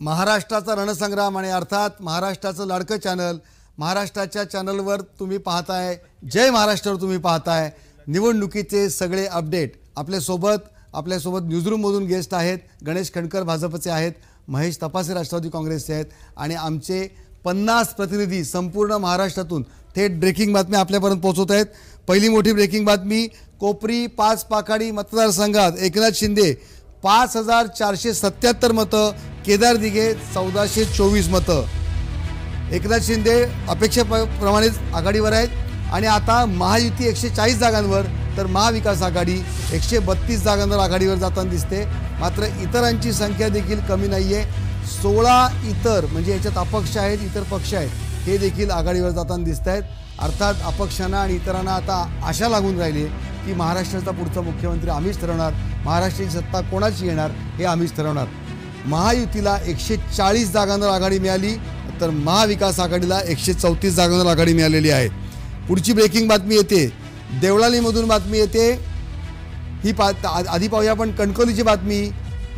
महाराष्ट्राचा रणसंग्राम आणि अर्थात महाराष्ट्राचं लाडकं चॅनल महाराष्ट्राच्या चॅनलवर तुम्ही पाहताय। जय महाराष्ट्रावर तुम्ही पाहताय निवडणुकीचे सगळे अपडेट। आपल्यासोबत न्यूजरूममधून गेस्ट आहेत। गणेश खंडकर भाजपचे आहेत, महेश तपासे राष्ट्रवादी काँग्रेसचे आहेत आणि आमचे 50 प्रतिनिधी संपूर्ण महाराष्ट्रातून थेट ब्रेकिंग बातमी आपल्यापर्यंत पोहोचवत आहेत। पहिली मोठी ब्रेकिंग बातमी, कोपरी 5 पाखाडी मतदारसंघात एकनाथ शिंदे 5477 मतं, केदार दिघे 1424 मतं। एकनाथ शिंदे अपेक्षेप्रमाणेच आघाडीवर आहेत आणि आता महायुती 140 जागांवर तर महाविकास आघाडी 132 जागांवर आघाडीवर जाताना दिसते। मात्र इतरांची संख्या देखील कमी नाहीये। 16 इतर म्हणजे याच्यात अपक्ष आहेत, इतर पक्ष आहेत, हे देखील आघाडीवर जाताना दिसत आहेत। अर्थात अपक्षांना आणि इतरांना आता आशा लागून राहिली की महाराष्ट्राचा पुढचा मुख्यमंत्री आम्हीच ठरवणार, महाराष्ट्राची सत्ता कोणाची येणार हे आम्हीच ठरवणार। महायुतीला 140 जागांवर आघाडी मिळाली तर महाविकास आघाडीला 134 जागांवर आघाडी मिळालेली आहे। पुढची ब्रेकिंग बातमी येते, देवळालीमधून बातमी येते। ही आधी पाहूया आपण कणकवलीची बातमी।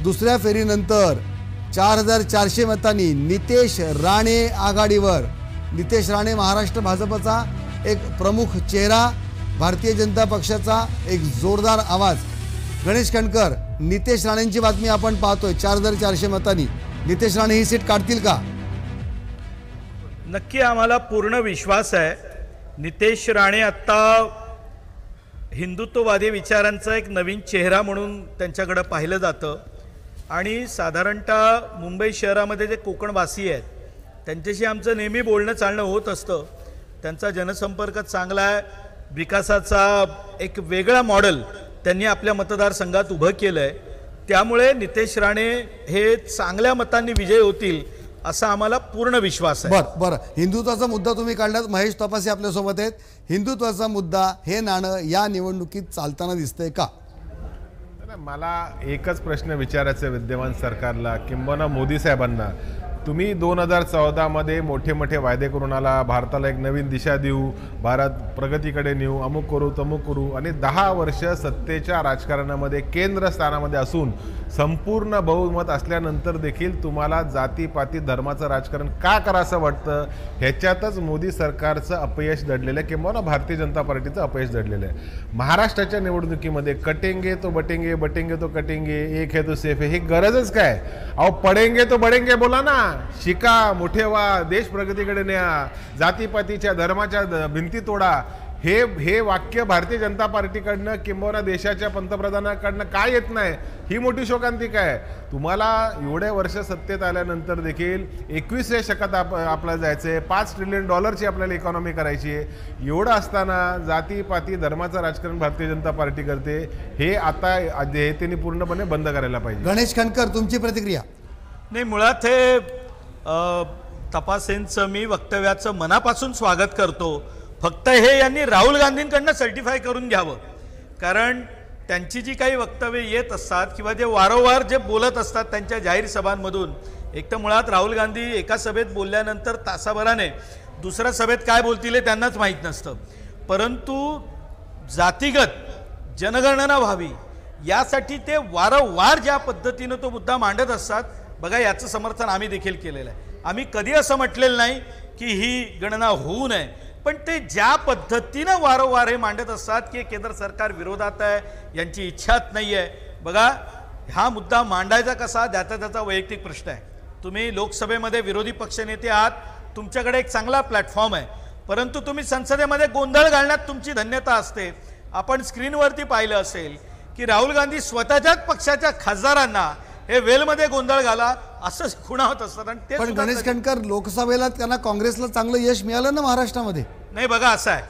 दुसऱ्या फेरीनंतर 4400 मतांनी नितेश राणे आघाडीवर। नितेश राणे महाराष्ट्र भाजपचा एक प्रमुख चेहरा, भारतीय जनता पक्षाचा एक जोरदार आवाज। गणेश खंडकर, नितेश राणेंची बातमी आपण पाहतोय। 4400 मतांनी नितेश राणे ही सीट काढतील का? नक्की आम्हाला पूर्ण विश्वास आहे। नितेश राणे आता हिंदुत्ववादी विचारांचा एक नवीन चेहरा म्हणून त्यांच्याकडे पाहिलं जातं आणि साधारणतः मुंबई शहरामध्ये जे कोकणवासी आहेत त्यांच्याशी आमचं नेहमी बोलणं चालणं होत असतं। त्यांचा जनसंपर्क चांगला आहे, विकासाचा एक वेगळा मॉडेल त्यांनी आपल्या मतदारसंघात उभं केलं आहे। त्यामुळे नितेश राणे हे चांगल्या मतांनी विजय होतील असा आम्हाला पूर्ण विश्वास आहे। बरं, हिंदुत्वाचा मुद्दा तुम्ही काढलात, महेश तपासे आपल्यासोबत आहेत। हिंदुत्वाचा मुद्दा हे नाणं या निवडणुकीत चालताना दिसतंय का? मला एकच प्रश्न विचारायचा विद्यमान सरकारला किंबहुना मोदी साहेबांना, तुम्ही 2014 मध्ये मोठे मोठे वायदे करून आला, भारताला एक नवीन दिशा देऊ, भारत प्रगतीकडे नेऊ, अमुक करू तमुक करू, आणि 10 वर्ष सत्तेच्या राजकारणामध्ये केंद्र स्थानामध्ये असून संपूर्ण बहुमत असल्यानंतर देखील तुम्हाला जातीपाती धर्माचं राजकारण का करायचं वाटतं? ह्याच्यातच मोदी सरकारचं अपयश दडलेलं आहे किंवा भारतीय जनता पार्टीचं अपयश दडलेलं आहे। महाराष्ट्राच्या निवडणुकीमध्ये कटेंगे तो बटेंगे, बटेंगे तो कटेंगे, एक है तो सेफ है, ही गरजच काय? अहो पडेंगे तो बडेंगे बोला ना, शिका, मोठे व्हा, देश प्रगतीकडे न्या, जातीपातीच्या धर्माच्या भिंती तोडा, हे वाक्य भारतीय जनता पार्टीकडनं किंबहुना देशाच्या पंतप्रधानांकडनं काय येत नाही? ही मोठी शोकांतिका आहे। तुम्हाला एवढे वर्ष सत्तेत आल्यानंतर देखील 21व्या शतकात आपल्याला जायचंय, $5 ट्रिलियन आपल्याला इकॉनॉमी करायची आहे। एवढं असताना जातीपाती धर्माचं राजकारण भारतीय जनता पार्टी करते, हे आता त्यांनी पूर्णपणे बंद करायला पाहिजे। गणेश खंडकर, तुमची प्रतिक्रिया? नाही, मुळात हे तपासेंचं मी वक्तव्याचं मनापासून स्वागत करतो। फक्त हे यांनी राहुल गांधींकडनं सर्टिफाय करून घ्यावं, कारण त्यांची जी काही वक्तव्य येत असतात किंवा जे वारंवार जे बोलत असतात त्यांच्या जाहीर सभांमधून, एक तर मुळात राहुल गांधी एका सभेत बोलल्यानंतर तासाभराने दुसऱ्या सभेत काय बोलतील हे त्यांनाच माहीत नसतं। परंतु जातीगत जनगणना व्हावी यासाठी ते वारंवार ज्या पद्धतीनं तो मुद्दा मांडत असतात, बघा याचं समर्थन आम्ही देखील केलेलं आहे। आम्ही कधी असं म्हटलेलं नाही की ही गणना होऊ नये, पण ते ज्या पद्धतीनं वारंवार हे मांडत असतात की केंद्र सरकार विरोधात आहे, यांची इच्छाच नाही आहे। बघा, हा मुद्दा मांडायचा कसा त्याचा वैयक्तिक प्रश्न आहे। तुम्ही लोकसभेमध्ये विरोधी पक्षनेते आहात, तुमच्याकडे एक चांगला प्लॅटफॉर्म आहे, परंतु तुम्ही संसदेमध्ये गोंधळ घालण्यात तुमची धन्यता असते। आपण स्क्रीनवरती पाहिलं असेल की राहुल गांधी स्वतःच्याच पक्षाच्या खासदारांना हे वेलमध्ये गोंधळ घाला असं खुणावत असतात। आणि पण गणेश खंडकर, लोकसभेला त्यांना काँग्रेसला चांगलं यश मिळालं ना महाराष्ट्रामध्ये? नाही, बघा असं आहे,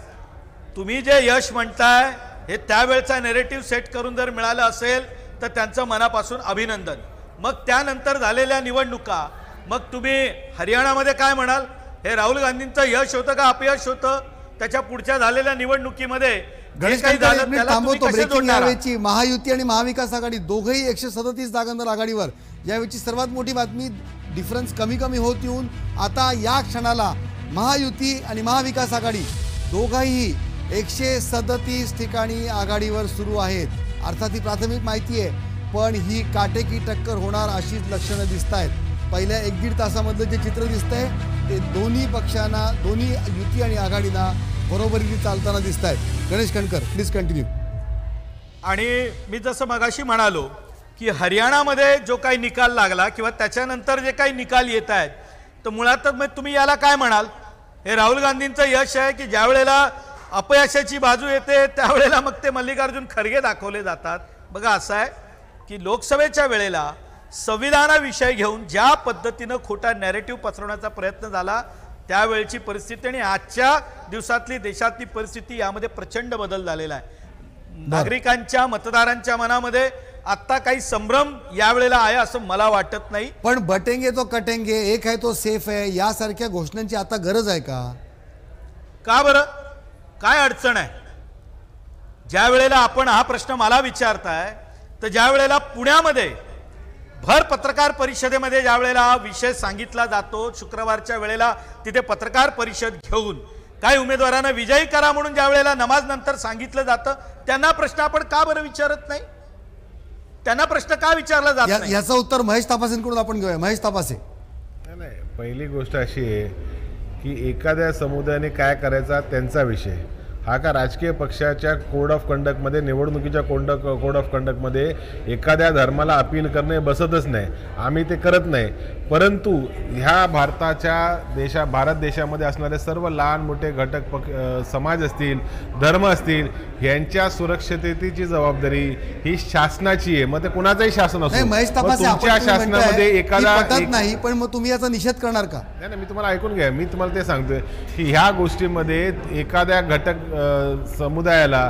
तुम्ही जे यश म्हणताय हे त्यावेळचा नेरेटिव्ह सेट करून जर मिळालं असेल तर त्यांचं मनापासून अभिनंदन। मग त्यानंतर झालेल्या निवडणुका, मग तुम्ही हरियाणामध्ये काय म्हणाल? हे राहुल गांधींचं यश होतं का अपयश होतं? त्याच्या पुढच्या झालेल्या निवडणुकीमध्ये गणेश खंडकर, महायुती आणि महाविकास आघाडी दोघंही 137 जागांवर आघाडीवर। यावेळची सर्वात मोठी बातमी, डिफरन्स कमी होत येऊन आता या क्षणाला महायुती आणि महाविकास आघाडी दोघंही 137 ठिकाणी आघाडीवर सुरू आहेत। अर्थात ही प्राथमिक माहिती आहे, पण ही काटेकी टक्कर होणार अशीच लक्षणं दिसत आहेत। पहिल्या 1-1.5 तासामधलं जे चित्र दिसतंय ते दोन्ही पक्षांना, दोन्ही युती आणि आघाडींना बरोबरीने चालताना दिसत आहेत. Ganesh Kankar, please continue. आणि मी जसं मगाशी म्हणालो की हरियाणामध्ये जो काही निकाल लागला किंवा त्याच्यानंतर जे काही निकाल येत आहेत, तर मुळातच मग तुम्ही याला काय म्हणाल? हे राहुल गांधींचं यश आहे की ज्या वेळेला अपयशाची बाजू येते त्यावेळेला मग ते मल्लिकार्जुन खरगे दाखवले जातात. बघा असं आहे की लोकसभेच्या वेळेला संविधानाविषयी घेऊन ज्या पद्धतीनं खोटा नॅरेटिव्ह पसरवण्याचा प्रयत्न झाला त्यावेळची परिस्थिती आणि आजच्या दिवसातली देशातली परिस्थिती यामध्ये प्रचंड बदल झालेला आहे. नागरिकांच्या, मतदारांच्या मनामध्ये आत्ता काही संभ्रम यावेळेला आहे असं मला वाटत नाही. पण बटेंगे तो कटेंगे, एक आहे तो सेफ आहे, यासारख्या घोषणांची आता गरज आहे का? का बरं? काय अडचण आहे? ज्या वेळेला आपण हा प्रश्न मला विचारताय, तर ज्या वेळेला पुण्यामध्ये भर पत्रकार परिषदेमध्ये ज्या वेळेला हा विषय सांगितला जातो, शुक्रवारच्या वेळेला तिथे पत्रकार परिषद घेऊन काही उमेदवारांना विजयी करा म्हणून ज्या वेळेला नमाज नंतर सांगितलं जातं, त्यांना प्रश्न आपण का बरं विचारत नाही? त्यांना प्रश्न का विचारला जात नाही? याचं उत्तर महेश तापासेंकडून आपण घेऊया. महेश तापासे. नाही, पहिली गोष्ट अशी आहे की एखाद्या समुदायाने काय करायचा त्यांचा विषय हा का राजकीय पक्षाच्या कोड ऑफ कंडक्टमध्ये, निवडणुकीच्या कोड ऑफ कंडक्टमध्ये एखाद्या धर्माला अपील करणे बसतच नाही. आम्ही ते करत नाही. परंतु ह्या भारत देशामध्ये असणारे सर्व लहान मोठे घटक समाज असतील, धर्म असतील, यांच्या सुरक्षिततेची जबाबदारी ही शासनाची आहे. मग ते कुणाचंही शासन असो. महेश तापासे, तुमच्या शासनामध्ये एखादा नाही, पण मग तुम्ही याचा निषेध करणार का? नाही, मी तुम्हाला ऐकून घ्या. मी तुम्हाला ते सांगतोय की ह्या गोष्टीमध्ये एखाद्या घटक समुदायाला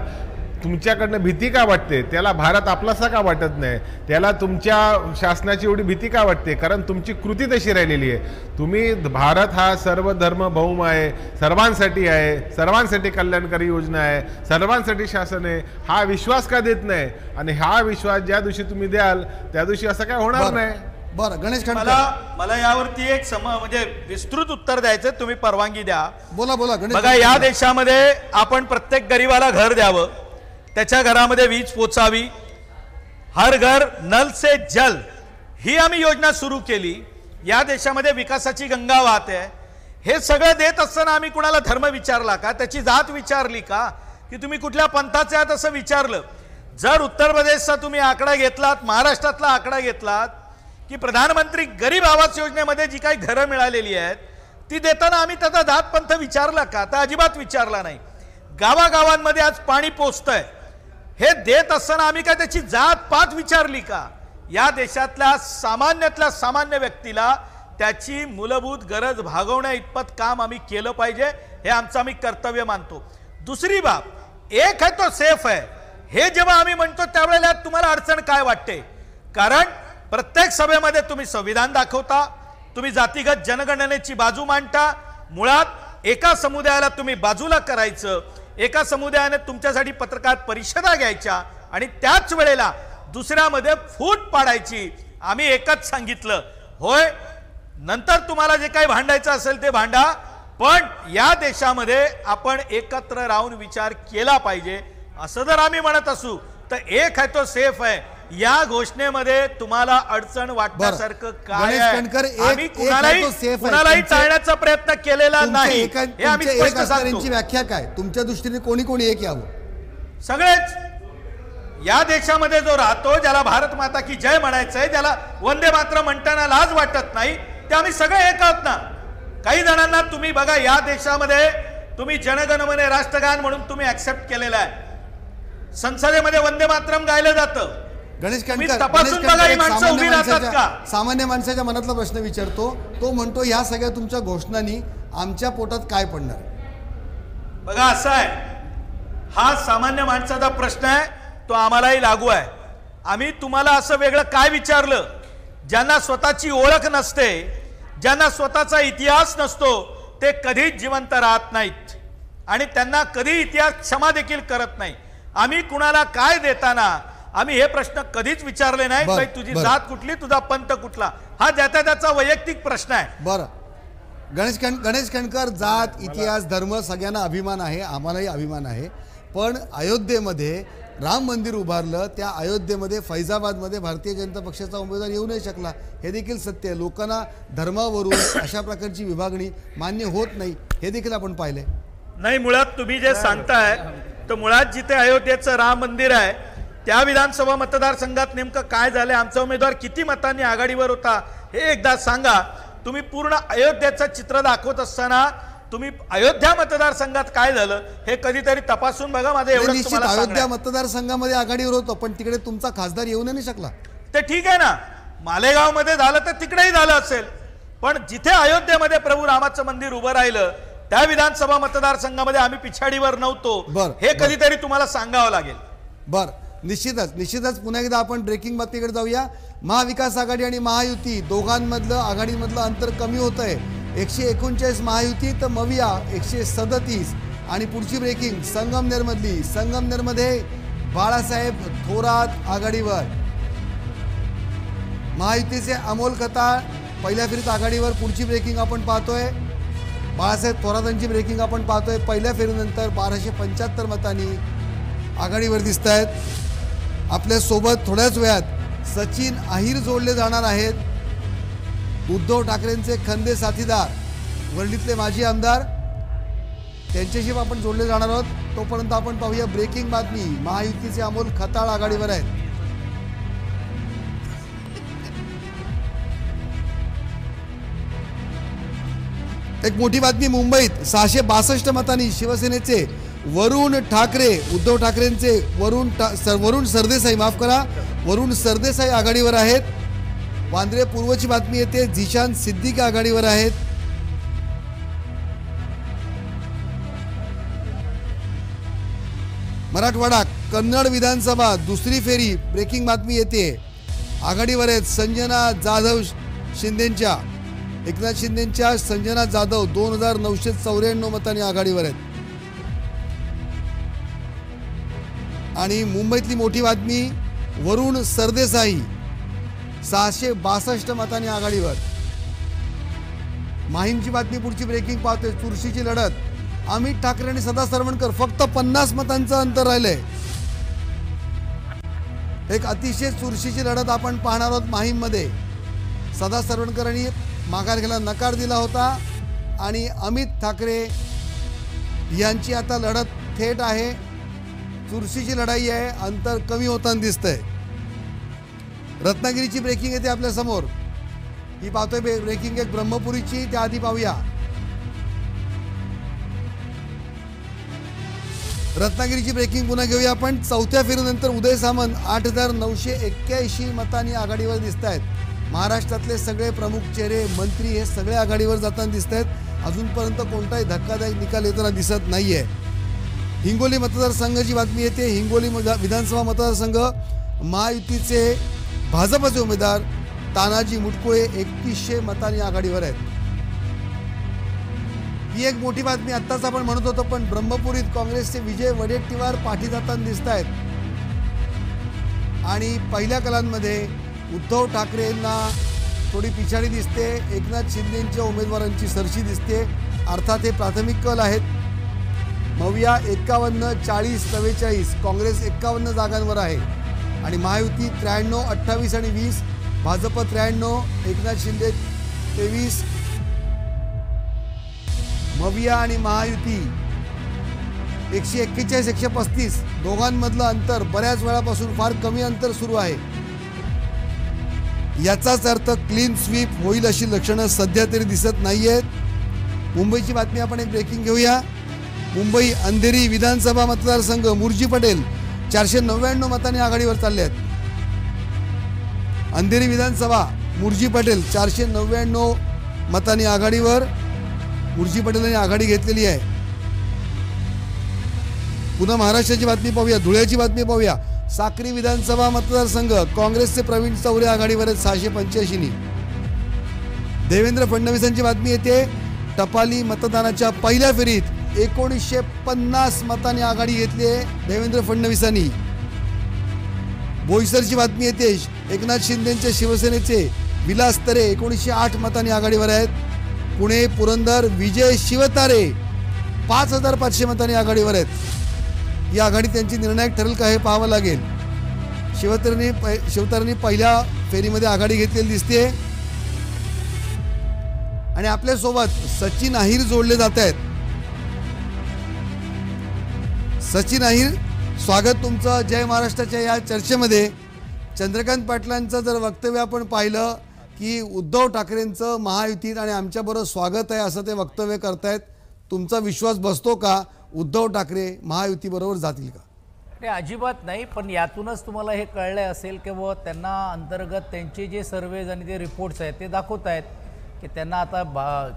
तुमच्याकडनं भीती का वाटते? त्याला भारत आपलासा का वाटत नाही? त्याला तुमच्या शासनाची एवढी भीती का वाटते? कारण तुमची कृती तशी राहिलेली आहे. तुम्ही भारत हा सर्व धर्म भौम आहे, सर्वांसाठी आहे, सर्वांसाठी कल्याणकारी योजना आहे, सर्वांसाठी शासन आहे, हा विश्वास का देत नाही? आणि हा विश्वास ज्या दिवशी तुम्ही द्याल त्या दिवशी असं काय होणार नाही. बरं गणेश कणकर, मला यावरती एक म्हणजे विस्तृत उत्तर द्यायचं, तुम्ही परवानगी द्या. बोला बोला गणेश. बघा, या देशामध्ये आपण प्रत्येक गरीबाला घर द्यावं, त्याच्या घरामध्ये वीज पोचावी, हर घर नल से जल ही आम्ही योजना सुरू केली. या देशामध्ये विकासाची गंगा वाहते. हे सगळं देत असताना आम्ही कुणाला धर्म विचारला का? त्याची जात विचारली का? की तुम्ही कुठल्या पंथाचे आहात असं विचारलं? जर उत्तर प्रदेशचा तुम्ही आकडा घेतलात, महाराष्ट्रातला आकडा घेतलात की प्रधानमंत्री गरीब आवास योजनेमध्ये जी काही घरं मिळालेली आहेत ती देताना आम्ही त्याचा जात पंथ विचारला का? तर अजिबात विचारला नाही. गावागावांमध्ये आज पाणी पोचतंय, हे देत असताना आम्ही काय त्याची जात पात विचारली का? या देशातल्या सामान्यातल्या सामान्य व्यक्तीला त्याची मूलभूत गरज भागवण्या इतपत काम आम्ही केलं पाहिजे, हे आमचं आम्ही कर्तव्य मानतो. दुसरी बाब, एक आहे तो सेफ आहे, हे जेव्हा आम्ही म्हणतो त्यावेळेला तुम्हाला अडचण काय वाटते? कारण प्रत्येक सभेमध्ये तुम्ही संविधान दाखवता, तुम्ही जातीगत जनगणनेची बाजू मांडता. मुळात एका समुदायाला तुम्ही बाजूला करायचं, एका समुदायाने तुमच्यासाठी पत्रकार परिषदा घ्यायच्या आणि त्याच वेळेला दुसऱ्यामध्ये फूट पाडायची. आम्ही एकच सांगितलं, होय नंतर तुम्हाला जे काही भांडायचं असेल ते भांडा, पण या देशामध्ये आपण एकत्र राहून विचार केला पाहिजे असं जर आम्ही म्हणत असू तर एक आहे तो सेफ आहे. या घोषणेमध्ये तुम्हाला अडचण वाटण्यासारखं काय आहे? आम्ही कुणालाही टाळण्याचा प्रयत्न केलेला नाही. हे आम्ही स्पष्ट सांगतो. व्याख्या काय तुमच्या दृष्टीने? कोणी कोणी एक यावं? सगळेच. या देशामध्ये जो राहतो, ज्याला भारत माता की जय म्हणायचंय, ज्याला वंदे मातरम म्हणताना लाज वाटत नाही, ते आम्ही सगळे एक आहोत ना. काही जणांना तुम्ही बघा, या देशामध्ये तुम्ही जनगणमन राष्ट्रगान म्हणून तुम्ही ऍक्सेप्ट केलेलं आहे. संसदेमध्ये वंदे मातरम गायलं जातं. गणेश कणकर, सामान्य माणसाच्या मनातला प्रश्न विचारतो. तो म्हणतो या सगळ्या तुमच्या घोषणांनी आमच्या पोटात काय पडणार? बघा असं आहे, हा सामान्य माणसाचा प्रश्न आहे, तो आम्हालाही लागू आहे. आम्ही तुम्हाला असं वेगळं काय विचारलं? ज्यांना स्वतःची ओळख नसते, ज्यांना स्वतःचा इतिहास नसतो, ते कधीच जिवंत राहत नाहीत आणि त्यांना कधी इतिहास क्षमा देखील करत नाही. आम्ही कुणाला काय देताना आम्ही हे प्रश्न कधीच विचारले नाही. तुझी जात कुठली, तुझा पंथ कुठला, हा ज्याचा त्याचा वैयक्तिक प्रश्न आहे. बरं गणेश कणकर, जात, इतिहास, धर्म सगळ्यांना अभिमान आहे, आम्हालाही अभिमान आहे. पण अयोध्येमध्ये राम मंदिर उभारलं त्या अयोध्येमध्ये फैजाबादमध्ये भारतीय जनता पक्षाचा उमेदवार येऊ नाही शकला, हे देखील सत्य आहे. लोकांना धर्मावरून अशा प्रकारची विभागणी मान्य होत नाही, हे देखील आपण पाहिलंय. नाही, मुळात तुम्ही जे सांगताय तर मुळात जिथे अयोध्येचं राम मंदिर आहे त्या विधानसभा मतदारसंघात नेमकं काय झालंय, आमचा उमेदवार किती मतांनी आघाडीवर होता हे एकदा सांगा. तुम्ही पूर्ण अयोध्येचं चित्र दाखवत असताना तुम्ही अयोध्या मतदारसंघात काय झालं हे कधीतरी तपासून बघा. माझं एवढं निश्चित तुम्हाला अयोध्या सांगणं आहे. मतदारसंघामध्ये आघाडीवर होतो, पण तिकडे तुमचा खासदार येऊ नाही शकला. ते ठीक आहे ना, मालेगाव मध्ये झालं तर तिकडेही झालं असेल, पण जिथे अयोध्येमध्ये प्रभू रामाचं मंदिर उभं राहिलं त्या विधानसभा मतदारसंघामध्ये आम्ही पिछाडीवर नव्हतो, हे कधीतरी तुम्हाला सांगावं लागेल. निश्चितच पुन्हा एकदा आपण ब्रेकिंग बातमीकडे जाऊया. महाविकास आघाडी आणि महायुती दोघांमधलं आघाडीमधलं अंतर कमी होत आहे. 139 महायुती तर मविया 137. आणि पुढची ब्रेकिंग संगमनेरमध्ये बाळासाहेब थोरात आघाडीवर, महायुतीचे अमोल खताळ पहिल्या फेरीत आघाडीवर. पुढची ब्रेकिंग आपण पाहतोय, बाळासाहेब थोरातांची ब्रेकिंग आपण पाहतोय. पहिल्या फेरीनंतर 1275 मतांनी आघाडीवर दिसत आहेत. आपल्यासोबत थोड्याच वेळात सचिन अहिर जोडले जाणार आहेत, उद्धव ठाकरेंचे खंदे साथीदार, वर्लीतले माजी आमदार, त्यांच्याशी आपण जोडले जाणार आहोत. तोपर्यंत आपण पाहूया ब्रेकिंग बातमी. महायुतीचे अमोल खताळ आघाडीवर आहेत. एक मोठी बातमी मुंबईत 662 मतांनी शिवसेनेचे वरुण ठाकरे, उद्धव ठाकरेंचे वरुण सरदेसाई आघाडीवर आहेत. वांद्रे पूर्वची बातमी येते, झिशान सिद्दीकी आघाडीवर आहेत. मराठवाडा कन्नड विधानसभा दुसरी फेरी ब्रेकिंग बातमी येते, आघाडीवर आहेत संजना जाधव शिंदेच्या, एकनाथ शिंदेच्या संजना जाधव 2994 मतांनी आघाडीवर आहेत. आणि मुंबईतली मोठी बातमी, वरुण सरदेसाई 662 मतांनी आघाडीवर. माहीमची बातमी पुढची ब्रेकिंग पाहतोय, चुरशीची लढत, अमित ठाकरे आणि सदा सरवणकर फक्त 50 मतांचं अंतर राहिलंय. एक अतिशय चुरशीची लढत आपण पाहणार आहोत माहीममध्ये. सदा सरवणकरांनी माघार घ्यायला नकार दिला होता आणि अमित ठाकरे यांची आता लढत थेट आहे. चुरशीची लढाई आहे, अंतर कमी होताना दिसतंय. रत्नागिरीची ब्रेकिंग येते आपल्या समोर, ही पाहतोय ब्रेकिंग एक ब्रह्मपुरीची. त्याआधी पाहूया रत्नागिरीची ब्रेकिंग पुन्हा घेऊया आपण. चौथ्या फेरीनंतर उदय सामंत 8981 मतांनी आघाडीवर दिसत आहेत. महाराष्ट्रातले सगळे प्रमुख चेहरे, मंत्री हे सगळे आघाडीवर जाताना दिसत आहेत. अजूनपर्यंत कोणताही धक्कादायक निकाल येताना दिसत नाहीये. हिंगोली मतदारसंघाची बातमी येते, हिंगोली विधानसभा मतदारसंघ, महायुतीचे भाजपचे उमेदवार तानाजी मुटकुळे 3100 मतांनी आघाडीवर आहेत. ही एक मोठी बातमी आत्ताच आपण म्हणत होतो, पण ब्रह्मपुरीत काँग्रेसचे विजय वडेट्टीवार पाठी जाताना दिसत आहेत. आणि पहिल्या कलांमध्ये उद्धव ठाकरेंना थोडी पिछाडी दिसते, एकनाथ शिंदेच्या उमेदवारांची सरशी दिसते. अर्थात हे प्राथमिक कल आहेत. मविया 51, 40, 44, काँग्रेस 51 जागांवर आहे. आणि महायुती 93, 28 आणि 20, भाजप 93, एकनाथ शिंदे 23. मविया आणि महायुती 141, 135, दोघांमधलं अंतर बऱ्याच वेळापासून फार कमी अंतर सुरू आहे. याचाच अर्थ क्लीन स्वीप होईल अशी लक्षणं सध्या तरी दिसत नाहीयेत. मुंबईची बातमी आपण एक ब्रेकिंग घेऊया. मुंबई अंधेरी विधानसभा मतदारसंघ, मुर्जी पटेल 499 मतांनी आघाडीवर चालले आहेत. अंधेरी विधानसभा, मुर्जी पटेल 499 मतांनी आघाडीवर. मुर्जी पटेलांनी आघाडी घेतलेली आहे. पुन्हा महाराष्ट्राची बातमी पाहूया, धुळ्याची बातमी पाहूया. साक्री विधानसभा मतदारसंघ, काँग्रेसचे प्रवीण चौरे आघाडीवर आहेत 685. देवेंद्र फडणवीसांची बातमी येते, टपाली मतदानाच्या पहिल्या फेरीत 1950 मतांनी आघाडी घेतली आहे देवेंद्र फडणवीसांनी. बोईसरची बातमी येते, एकनाथ शिंदेच्या शिवसेनेचे विलास तरे 1908 मतांनी आघाडीवर आहेत. पुणे पुरंदर विजय शिवतारे 5500 मतांनी आघाडीवर आहेत. ही आघाडी त्यांची निर्णायक ठरेल का हे पाहावं लागेल. शिवतरणी पहिल्या फेरीमध्ये आघाडी घेतलेली दिसते आणि आपल्यासोबत सचिन अहिर जोडले जात आहेत. सचिन अहिर, स्वागत तुमचं जय महाराष्ट्राच्या या चर्चेमध्ये. चंद्रकांत पाटलांचं जर वक्तव्य आपण पाहिलं की उद्धव ठाकरेंचं महायुतीत आणि आमच्याबरोबर स्वागत आहे असं ते वक्तव्य करतायत, तुमचा विश्वास बसतो का उद्धव ठाकरे महायुतीबरोबर जातील का? नाही, अजिबात नाही. पण यातूनच तुम्हाला हे कळलं असेल की बुवा त्यांना अंतर्गत त्यांचे जे सर्वेज आणि ते रिपोर्ट्स आहेत ते दाखवत आहेत की त्यांना आता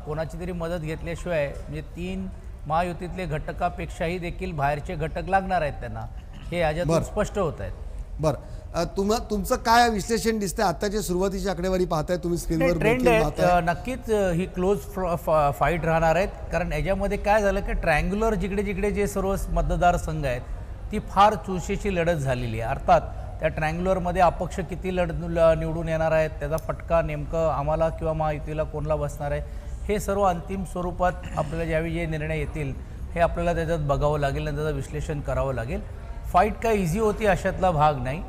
कोणाची तरी मदत घेतल्याशिवाय म्हणजे 3 महायुतीतले घटकापेक्षाही देखील बाहेरचे घटक लागणार आहेत त्यांना, हे याच्यातून स्पष्ट होत आहेत. बरं, तुमचं काय विश्लेषण दिसतंय आताच्या सुरुवातीची आकडेवारी पाहताय तुम्ही स्क्रीनवर? ट्रेंड आहे, नक्कीच ही क्लोज फाईट राहणार आहेत. कारण याच्यामध्ये काय झालं की ट्रायंग्युलर जिकडे जिकडे जे सर्व मतदारसंघ आहेत ती फार चुरशीची लढत झालेली आहे. अर्थात त्या ट्रायंग्युलरमध्ये अपक्ष किती निवडून येणार आहेत, त्याचा फटका नेमकं आम्हाला किंवा महायुतीला कोणाला बसणार आहे, हे सर्व अंतिम स्वरूपात आपल्याला ज्यावेळी जे निर्णय येतील हे आपल्याला त्याच्यात बघावं लागेल आणि त्याचं विश्लेषण करावं लागेल. फाईट काय इझी होती अशातला भाग नाही.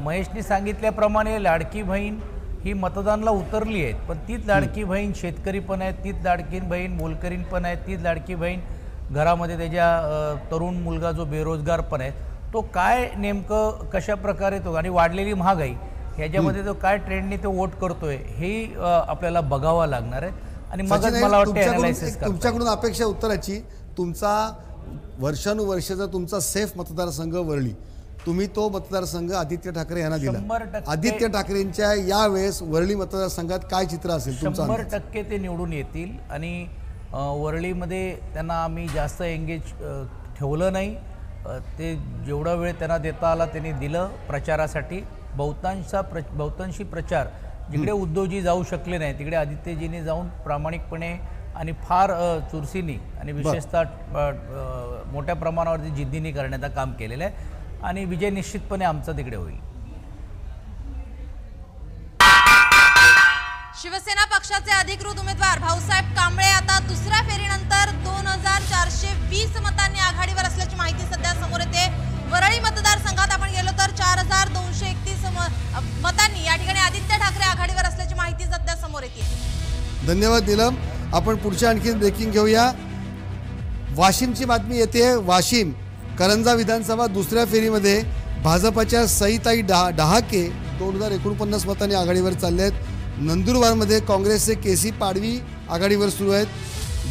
महेशनी सांगितल्याप्रमाणे लाडकी बहीण ही मतदानाला उतरली आहेत, पण तीच लाडकी बहीण शेतकरी पण आहेत, तीच लाडकी बहीण मोलकरीण पण आहेत, तीच लाडकी बहीण घरामध्ये त्याच्या तरुण मुलगा जो बेरोजगार पण आहे तो काय नेमकं कशा प्रकारे तो आणि वाढलेली महागाई ह्याच्यामध्ये तो काय ट्रेंडने तो वोट करतोय हे आपल्याला बघावं लागणार आहे. आणि मगच मला वाटतं ॲनालायसिस तुमच्याकडून अपेक्षा उत्तराची. तुमचा वर्षानुवर्षाचा तुमचा सेफ मतदारसंघ वरळी, तुम्ही तो मतदारसंघ आदित्य ठाकरे यांना दिला. 100% आदित्य ठाकरेंच्या यावेळेस वरळी मतदारसंघात काय चित्र असेल तुमचं? 100% ते निवडून येतील. आणि वरळीमध्ये त्यांना आम्ही जास्त एंगेज ठेवलं नाही. ते जेवढा वेळ त्यांना देता आला त्यांनी दिलं प्रचारासाठी. बहुतांशी प्रचार जिकडे उद्धवजी जाऊ शकले नाही तिकडे आदित्यजींनी जाऊन प्रामाणिकपणे आणि फार चुरशीनी आणि विशेषतः मोठ्या प्रमाणावरती जिद्दीने करण्याचं काम केलेलं आहे आणि विजय निश्चितपणे आमचा तिकडे होईल. शिवसेना पक्षाचे अधिकृत उमेदवार भाऊसाहेब कांबळे आता दुसऱ्या फेरीनंतर 2420 मतांनी आघाडीवर असल्याची माहिती सध्या समोर येते. वरळी मतदारसंघात आपण गेलो तर 4231 मतांनी या ठिकाणी आदित्य ठाकरे आघाडीवर असल्याची माहिती सध्या समोर येते. धन्यवाद नीलम. आपण पुढच्या आणखी ब्रेकिंग घेऊया. वाशिमची बातमी येते. वाशिम करंजा विधानसभा दुसऱ्या फेरीमध्ये भाजपच्या सईताई डहाके 2049 मतांनी आघाडीवर चालले आहेत. नंदुरबारमध्ये काँग्रेसचे केसी पाडवी आघाडीवर सुरू आहेत.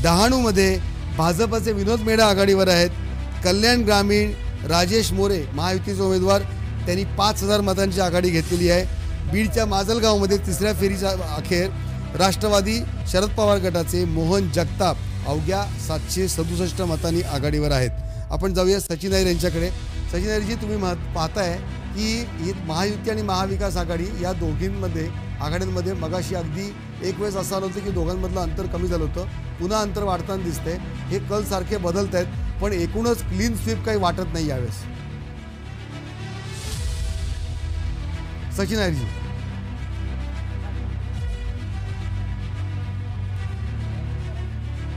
डहाणूमध्ये भाजपचे विनोद मेढा आघाडीवर आहेत. कल्याण ग्रामीण राजेश मोरे महायुतीचे उमेदवार, त्यांनी 5000 मतांची आघाडी घेतलेली आहे. बीडच्या माजलगावमध्ये तिसऱ्या फेरीच्या अखेर राष्ट्रवादी शरद पवार गटाचे मोहन जगताप अवघ्या 767 मतांनी आघाडीवर आहेत. आपण जाऊया सचिन अहिर यांच्याकडे. सचिन अहिरजी, तुम्ही पाहताय की महायुती आणि महाविकास आघाडी या दोघींमध्ये आघाड्यांमध्ये मगाशी अगदी एक वेळेस असं आलं होतं की दोघांमधलं अंतर कमी झालं होतं, पुन्हा अंतर वाढताना दिसतंय. हे कल सारखे बदलत आहेत, पण एकूणच क्लीन स्वीप काही वाटत नाही यावेळेस. सचिन अहिरजी.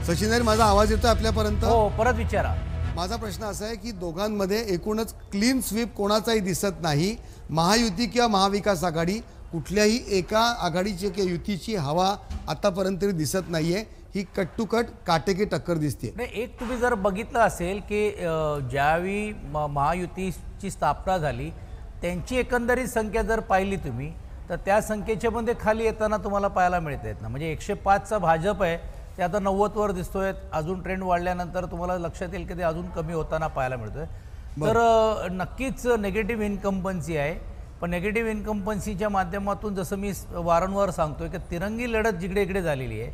सचिन अहिर, माझा आवाज येतोय आपल्यापर्यंत? हो, परत विचारा. माझा प्रश्न असा आहे की दोघांमध्ये एकूणच क्लीन स्वीप कोणाचाही दिसत नाही. महायुती किंवा महाविकास आघाडी कुठल्याही एका आघाडीची किंवा युतीची हवा आतापर्यंत दिसत नाहीये. ही कट टू कट काटेकी टक्कर दिसते. एक तुम्ही जर बघितलं असेल की ज्यावेळी महायुतीची स्थापना झाली त्यांची एकंदरीत संख्या जर पाहिली तुम्ही तर त्या संख्येच्या मध्ये खाली येताना तुम्हाला पाहायला मिळत आहेत ना. म्हणजे 105चा भाजप आहे ते आता 90वर दिसतोय. अजून ट्रेंड वाढल्यानंतर तुम्हाला लक्षात येईल की ते अजून कमी होताना पाहायला मिळतोय. तर नक्कीच नेगेटिव्ह इन्कम्पन्सी आहे. पण नेगेटिव्ह इन्कम्पन्सीच्या माध्यमातून जसं मी वारंवार सांगतोय की तिरंगी लढत जिकडे इकडे झालेली आहे,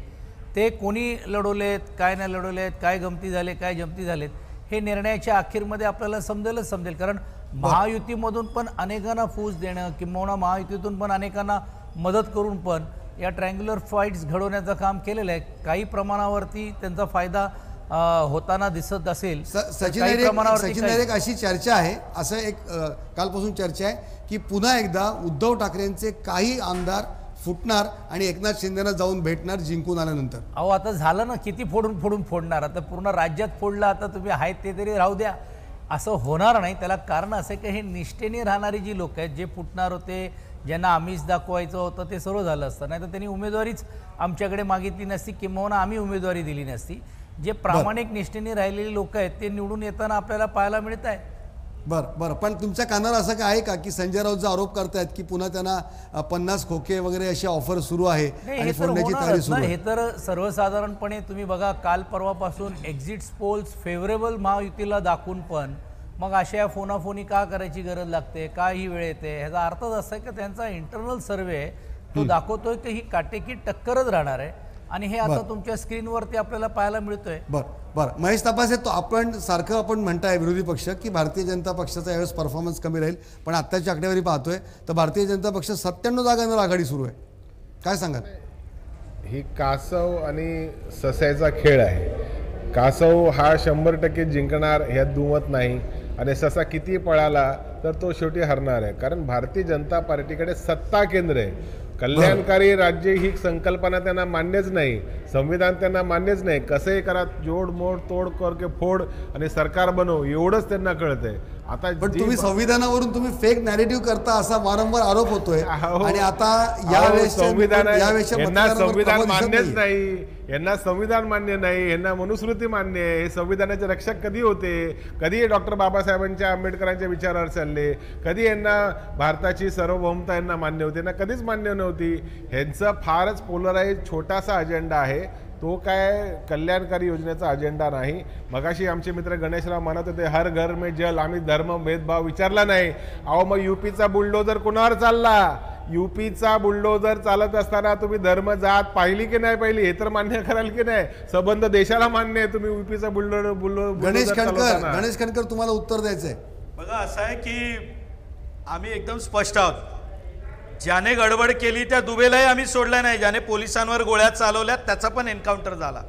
ते कोणी लढवलेत काय नाही लढवलेत, काय गमती झाले काय जमती झालेत, हे निर्णयाच्या अखेरमध्ये आपल्याला समजेल. कारण महायुतीमधून पण अनेकांना फूस देणं किंवा महायुतीतून पण अनेकांना मदत करून पण या ट्रायंग्युलर फाईट्स घडवण्याचं काम केलेलं आहे. काही प्रमाणावरती त्यांचा फायदा होताना दिसत असेल. सचिन अहिर, अशी चर्चा आहे, असं एक कालपासून चर्चा आहे की पुन्हा एकदा उद्धव ठाकरेंचे काही आमदार फुटणार आणि एकनाथ शिंदेना जाऊन भेटणार जिंकून आल्यानंतर. अहो, आता झालं ना, किती फोडून फोडणार. आता पूर्ण राज्यात फोडलं, आता तुम्ही आहेत ते तरी राहू द्या. असं होणार नाही. त्याला कारण असं आहे की हे निष्ठेने राहणारी जी लोक आहेत, जे फुटणार होते, ज्यांना आमिष दाखवायचं होतं, ते सर्व झालं असतं. नाही तर त्यांनी उमेदवारीच आमच्याकडे मागितली नसती किंवा आम्ही उमेदवारी दिली नसती. जे प्रामाणिक निष्ठेने राहिलेले लोक आहेत ते निवडून येताना आपल्याला पाहायला मिळत आहे. बरं, पण तुमच्या कानावर असं काय आहे का की संजय राऊत जो आरोप करतायत की पुन्हा त्यांना 50 खोके वगैरे अशी ऑफर सुरू आहे नाही, आणि हे तर फोडण्याची तयारी होणारच सुरू ना. आहे? हे तर सर्वसाधारणपणे तुम्ही बघा, काल परवापासून एक्झिट पोल्स फेवरेबल महायुतीला दाखवून पण मग अशा या फोनाफोनी का करायची गरज लागते, का ही वेळ येते, ह्याचा अर्थच असा आहे की त्यांचा इंटरनल सर्वे तो दाखवतोय की ही काटेकी टक्करच राहणार आहे. आणि हे आता तुमच्या स्क्रीनवरती आपल्याला पाहायला मिळतोय. बरं महेश तपासे, तो आपण म्हणताय विरोधी पक्ष की भारतीय जनता पक्षाचा यावेळेस परफॉर्मन्स कमी राहील, पण आत्ताची आकडेवारी पाहतोय तर भारतीय जनता पक्ष 97 जागांवर आघाडी सुरू आहे. काय सांगाल? ही कासव आणि सस्याचा खेळ आहे. कासव हा 100% जिंकणार ह्यात दुमत नाही, आणि ससा किती पळाला तर तो शेवटी हरणार आहे. कारण भारतीय जनता पार्टीकडे सत्ता केंद्र आहे. कल्याणकारी राज्य ही संकल्पना त्यांना मान्यच नाही, संविधान त्यांना मान्यच नाही. कसंही करा, जोड मोड तोड करके फोड आणि सरकार बनव, एवढंच त्यांना कळतंय. आता पण तुम्ही संविधानावरून तुम्ही फेक नॅरेटिव्ह करता असा वारंवार आरोप होतोय. आणि आता यांना संविधान मान्यच नाही, यांना संविधान मान्य नाही, यांना मनुस्मृती मान्य आहे. हे संविधानाचे रक्षक कधी होते? कधी डॉक्टर बाबासाहेबांच्या आंबेडकरांच्या विचारावर चालले? कधी यांना भारताची सार्वभौमता यांना मान्य होते? ना कधीच मान्य नव्हती. ह्यांचा फारच पोलराइज छोटासा अजेंडा आहे, तो काय कल्याणकारी योजनेचा अजेंडा नाही. मगाशी आमचे मित्र गणेशराव म्हणत होते हर घर में जल, आम्ही धर्म भेदभाव विचारला नाही. अहो मग युपीचा बुलडोजर कोणावर चालला? युपीचा बुलडोजर चालत असताना तुम्ही धर्म जात पाहिली की नाही पाहिली हे तर मान्य कराल की नाही? संबंध देशाला मान्य आहे. तुम्ही युपीचा गणेश खंडकर तुम्हाला उत्तर द्यायचंय. बघा, असं आहे की आम्ही एकदम स्पष्ट आहोत. ज्याने गडबड केली त्या दुबेलाही आम्ही सोडला नाही. ज्याने पोलिसांवर गोळ्या चालवल्या त्याचा पण एन्काउंटर झाला.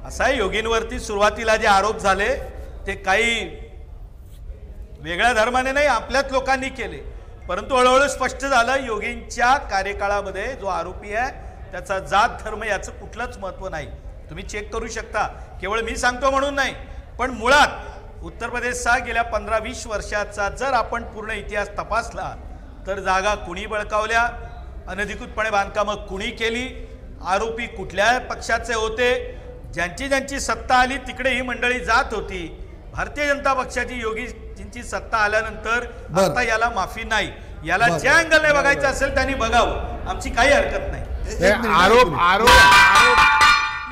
असा आहे, योगींवरती सुरुवातीला जे आरोप झाले ते काही वेगळ्या धर्माने नाही, आपल्याच लोकांनी केले. परंतु हळूहळू स्पष्ट झालं योगींच्या कार्यकाळामध्ये जो आरोपी आहे त्याचा जात धर्म याचं कुठलंच महत्त्व नाही. तुम्ही चेक करू शकता. केवळ मी सांगतो म्हणून नाही, पण मुळात उत्तर प्रदेशचा गेल्या 15-20 वर्षाचा जर आपण पूर्ण इतिहास तपासला तर जागा कुणी बळकावल्या, अनधिकृतपणे बांधकामं कुणी केली, आरोपी कुठल्या पक्षाचे होते, ज्यांची सत्ता आली तिकडे ही मंडळी जात होती. भारतीय जनता पक्षाची योगीजींची सत्ता आल्यानंतर आता याला माफी नाही. याला ज्या अँगलने बघायचं असेल त्यांनी बघावं, आमची काही हरकत नाही. आरोप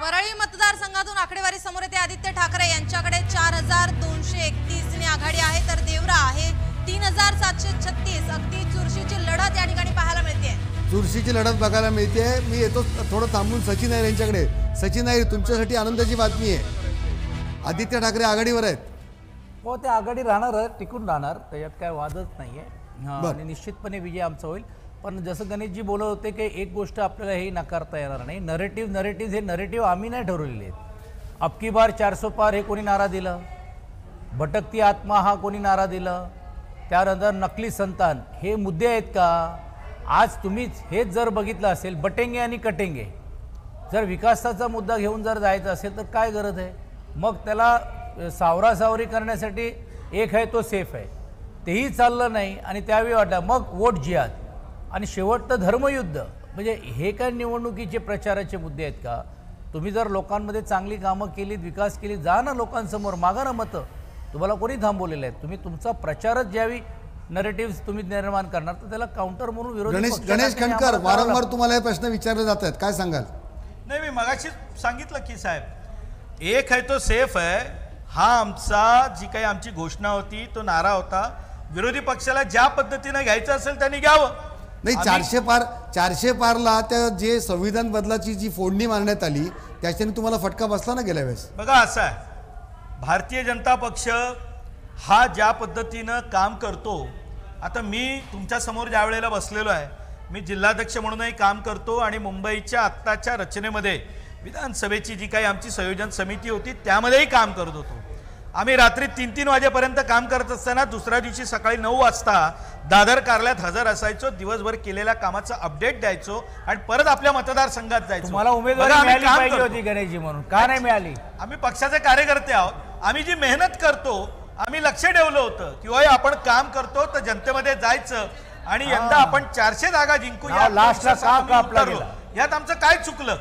वरळी मतदारसंघातून आकडेवारी समोर येते. आदित्य ठाकरे यांच्याकडे 4231 नी आघाडी आहे, तर देवरा आहे 3736. अगदी चुरशीची लढत या ठिकाणी पाहायला मिळते. चुरशीची लढत बघायला मिळते. मी येतो थोडं थांबून सचिन नायर यांच्याकडे. सचिन नायर, तुमच्यासाठी आनंदाची बातमी आहे. आदित्य ठाकरे आघाडीवर आहेत. हो, ते आघाडी राहणार, टिकून राहणार, त्याच्यात काय वादच नाहीये. आणि निश्चितपणे विजय आमचा होईल. पण जसं गणेशजी बोलत होते की एक गोष्ट आपल्याला हे नाकारता येणार नाही, नरेटिव्ह हे नरेटिव्ह आम्ही नाही ठरवलेले आहेत. अबकी बार 400 पार हे कोणी नारा दिलं, भटकती आत्मा हा कोणी नारा दिलं, त्यानंतर नकली संतान, हे मुद्दे आहेत का? आज तुम्हीच हेच जर बघितलं असेल, बटेंगे आणि कटेंगे, जर विकासाचा मुद्दा घेऊन जर जायचं असेल तर काय गरज आहे? मग त्याला सावरासावरी करण्यासाठी एक आहे तो सेफ आहे, तेही चाललं नाही. आणि त्यावेळी वाटलं मग वोट जिहाद आणि शेवटचं धर्मयुद्ध. म्हणजे हे काय निवडणुकीचे प्रचाराचे मुद्दे आहेत का? तुम्ही जर लोकांमध्ये चांगली कामं केलीत, विकास केली, जा ना लोकांसमोर, मागा ना मतं. तुम्हाला कोणी थांबवलेलं आहे? तुम्ही तुमचा प्रचारच ज्यावेळी नरेटिव्ह तुम्ही निर्माण करणार तर त्याला काउंटर म्हणून गणेश खंडकर, वारंवार तुम्हाला हे प्रश्न विचारले जात आहेत, काय सांगाल? नाही, मी मगाशी सांगितलं की साहेब, एक आहे तो सेफ आहे, हा आमचा जी काही आमची घोषणा होती, तो नारा होता. विरोधी पक्षाला ज्या पद्धतीने घ्यायचं असेल त्यांनी घ्यावं. नाही, 400 पारला त्या जे संविधान बदलाची जी फोडणी मारण्यात आली त्याच्याने तुम्हाला फटका बसला ना गेल्या वेळेस? बघा, असं आहे, भारतीय जनता पक्ष हा ज्या पद्धतीनं काम करतो, आता मी तुमच्या समोर ज्या वेळेला बसलेलो आहे, मी जिल्हाध्यक्ष म्हणूनही काम करतो आणि मुंबईच्या आत्ताच्या रचनेमध्ये विधानसभेची जी काही आमची संयोजन समिती होती त्यामध्येही काम करत होतो. आम्ही रात्री 3-3 वाजेपर्यंत काम करत असताना दुसऱ्या दिवशी सकाळी 9 वाजता दादर कार्यालयात हजर असायचो, दिवसभर केलेल्या कामाचं अपडेट द्यायचो आणि परत आपल्या मतदारसंघात जायचो. तुम्हाला उमेदवारी मिळाली पाहिजे होती गणेशजी म्हणून, का नाही मिळाली? आम्ही पक्षाचे कार्यकर्ते आहोत. आम्ही जी मेहनत करतो, आम्ही लक्ष ठेवलं होतं की होय आपण काम करतो तर जनतेमध्ये जायचं आणि यंदा आपण 400 जागा जिंकू. लास्टला का कापला गेला? यात आमचं काय चुकलं?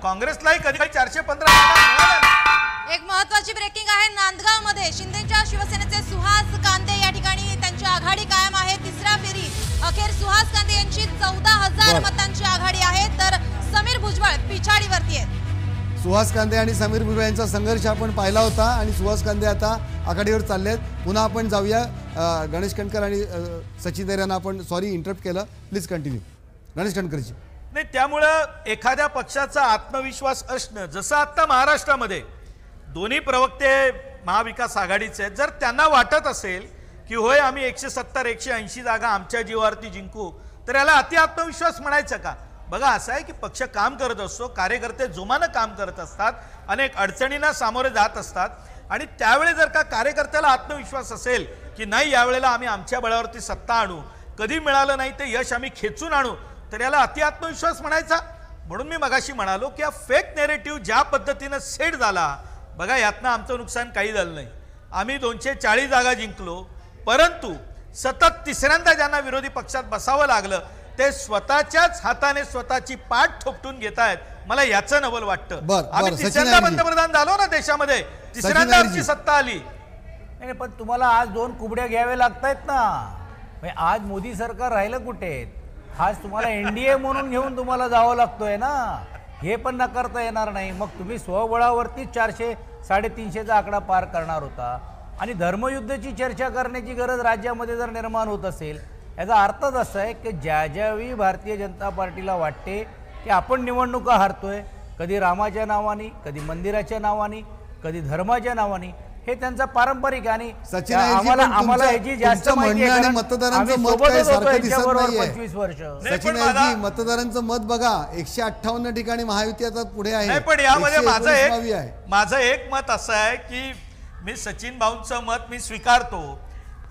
काँग्रेसलाही कधी काही 415 जागा मिळाल्या नाही. एक महत्त्वाची ब्रेकिंग आहे नांदगावमध्ये शिंदेच्या शिवसेनेचे सुहास कांदे या ठिकाणी त्यांची आघाडी कायम आहे. तिसऱ्या फेरी अखेर सुहास कांदे यांची 14,000 मतांची आघाडी आहे तर समीर भुजबळ पिछाडीवरती आहेत. सुहास कांदे आणि समीर भुजबळ यांचा संघर्ष आपण पाहिला होता आणि सुहास कांदे आता आघाडीवर चालले आहेत. पुन्हा आपण जाऊया गणेश कणकर आणि सचिन देर यांना आपण सॉरी इंटरप्ट केलं. प्लीज कंटिन्यू गणेश कणकरजी. नाही, त्यामुळं एखाद्या पक्षाचा आत्मविश्वास असणं, जसं आता महाराष्ट्रामध्ये दोन्ही प्रवक्ते महाविकास आघाडीचे आहेत, जर त्यांना वाटत असेल की होय आम्ही 170-180 जागा आमच्या जीवावरती जिंकू तर याला अति आत्मविश्वास म्हणायचं का? बघा, असं आहे की पक्ष काम करत असतो, कार्यकर्ते जोमानं काम करत असतात, अनेक अडचणींना सामोरे जात असतात आणि त्यावेळी जर का कार्यकर्त्याला आत्मविश्वास असेल की नाही यावेळेला आम्ही आमच्या बळावरती सत्ता आणू, कधी मिळालं नाही ते यश आम्ही खेचून आणू, तर याला अति आत्मविश्वास म्हणायचा? म्हणून मी मगाशी म्हणालो की हा फेक नेरेटिव्ह ज्या पद्धतीनं सेट झाला, बघा यातनं आमचं नुकसान काही झालं नाही. आम्ही 240 जागा जिंकलो, परंतु सतत तिसऱ्यांदा ज्यांना विरोधी पक्षात बसावं लागलं ते स्वतःच्याच हाताने स्वतःची पाठ थोपटून घेत आहेत. मला याचं नवल वाटतं. आम्ही तिसऱ्यांदा पंतप्रधान झालो ना देशामध्ये, तिसऱ्यांदा आमची सत्ता आली. नाही, पण तुम्हाला आज 2 कुबड्या घ्यावे लागतायत ना. आज मोदी सरकार राहिलं कुठे? आज तुम्हाला एनडीए म्हणून घेऊन तुम्हाला जावं लागतोय ना, हे पण नाकारता येणार नाही. मग तुम्ही स्वबळावरती 400-350चा आकडा पार करणार होता आणि धर्मयुद्धाची चर्चा करण्याची गरज राज्यामध्ये जर निर्माण होत असेल, याचा अर्थच असा आहे की ज्यावेळी भारतीय जनता पार्टीला वाटते की आपण निवडणुका हारतोय, कधी रामाच्या नावाने, कधी मंदिराच्या नावाने, कधी धर्माच्या नावाने, हे त्यांचा पारंपरिक आणि आम्हाला ह्याची जास्त माहिती आहे. मतदारांचं मत काय सारखं दिसत नाहीये. 25 वर्ष सचिन मतदारांचं मत बघा, 158 ठिकाणी महायुती आता पुढे आहे. पण यामध्ये माझं एक मत असं आहे की मी सचिन भाऊंचं मत मी स्वीकारतो,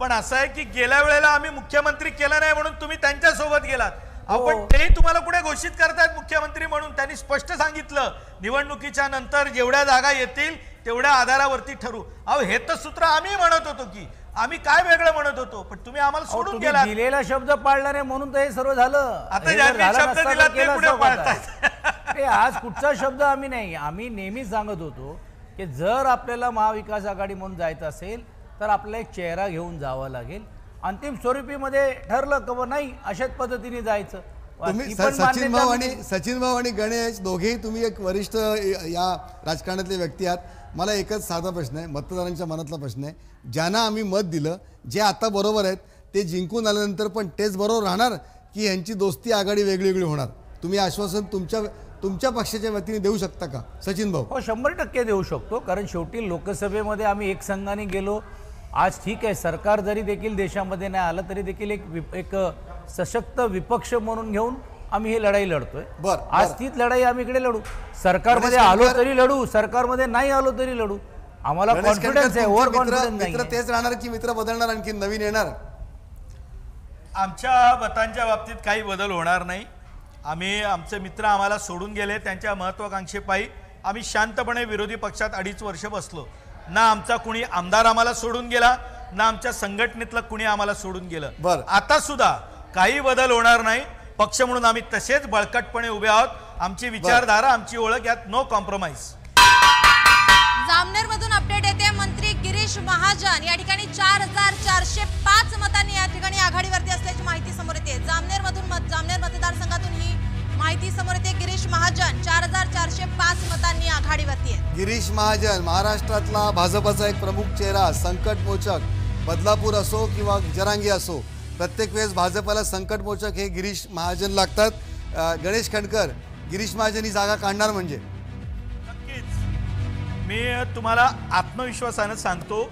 पण असं आहे की गेल्या वेळेला आम्ही मुख्यमंत्री केलं नाही म्हणून तुम्ही त्यांच्या सोबत गेलात. आपण तेही तुम्हाला कुठे घोषित करतायत मुख्यमंत्री म्हणून? त्यांनी स्पष्ट सांगितलं निवडणुकीच्या नंतर जेवढ्या जागा येतील तेवढ्या आधारावरती ठरू. अहो, हे तर सूत्र आम्ही म्हणत होतो की आम्ही काय वेगळं म्हणत होतो, पण तुम्ही आम्हाला सोडून गेला. दिलेला शब्द पाळला नाही म्हणून तर हे सर्व झालं. आता ज्यांनी शब्द दिला ते पुढे पाळतायत. आज कुठचा शब्द आम्ही नाही. आम्ही नेहमीच सांगत होतो की जर आपल्याला महाविकास आघाडी म्हणून जायचं असेल तर आपल्याला एक चेहरा घेऊन जावं लागेल. अंतिम स्वरूपीमध्ये ठरलं की नाही अशाच पद्धतीने जायचं. तुम्ही सचिन भाऊ आणि गणेश दोघेही तुम्ही एक वरिष्ठ या राजकारणातले व्यक्ती आहात. मला एकच साधा प्रश्न आहे, मतदारांच्या मनातला प्रश्न आहे. ज्यांना आम्ही मत दिलं, जे आता बरोबर आहेत ते जिंकून आल्यानंतर पण तेच बरोबर राहणार की यांची दोस्ती आघाडी वेगळी वेगळी होणार? तुम्ही आश्वासन तुमच्या पक्षाच्या वतीने देऊ शकता का सचिन भाऊ? हो, 100% देऊ शकतो. कारण शेवटी लोकसभेमध्ये आम्ही एक संघाने गेलो. आज ठीक आहे, सरकार जरी देखील देशामध्ये नाही आलं तरी देखील एक सशक्त विपक्ष म्हणून घेऊन आम्ही ही लढाई लढतोय. आज तीच लढाई आम्ही इकडे लढू. सरकारमध्ये आलो तरी लढू, सरकारमध्ये नाही आलो तरी लढू. आम्हाला कॉन्फिडन्स आहे. ओव्हर कॉन्फिडन्स नाही. मित्र तेच राहणार की मित्र बदलणार, आणखी नवीन येणार? आमच्या मतांच्या बाबतीत काही बदल होणार नाही. आमचे मित्र आम्हाला सोडून गेले, त्यांच्या महत्वाकांक्षेपायी आम्ही शांतपणे विरोधी पक्षात 2.5 वर्ष बसलो. ना आमचा कुणी आमदार आम्हाला सोडून गेला, ना आमच्या संघटनेतलं कुणी आम्हाला सोडून गेलं. आता सुद्धा काही बदल होणार नाही. पक्ष म्हणून आम्ही तसेच बळकटपणे उभे आहोत. आमची विचारधारा, आमची ओळख यात नो कॉम्प्रोमाइज. जामनेर मधून अपडेट येते. मंत्री गिरीश महाजन या ठिकाणी 4,405 मतांनी या ठिकाणी आघाडीवरती असल्याची माहिती समोर येते. जामनेर मतदारसंघातून ही माहिती समोर येते. गिरीश महाजन 4,405 मतांनी आघाडीवरती आहे. गिरीश महाजन महाराष्ट्रातला भाजपचा एक प्रमुख चेहरा, संकटमोचक. बदलापूर असो किंवा जरांगी असो, प्रत्येक वेळेस भाजपला संकटमोचक हे गिरीश महाजन लागतात. गणेश कणकर, गिरीश महाजन ही जागा काढणार म्हणजे? नक्कीच. मी तुम्हाला आत्मविश्वासानं सांगतो,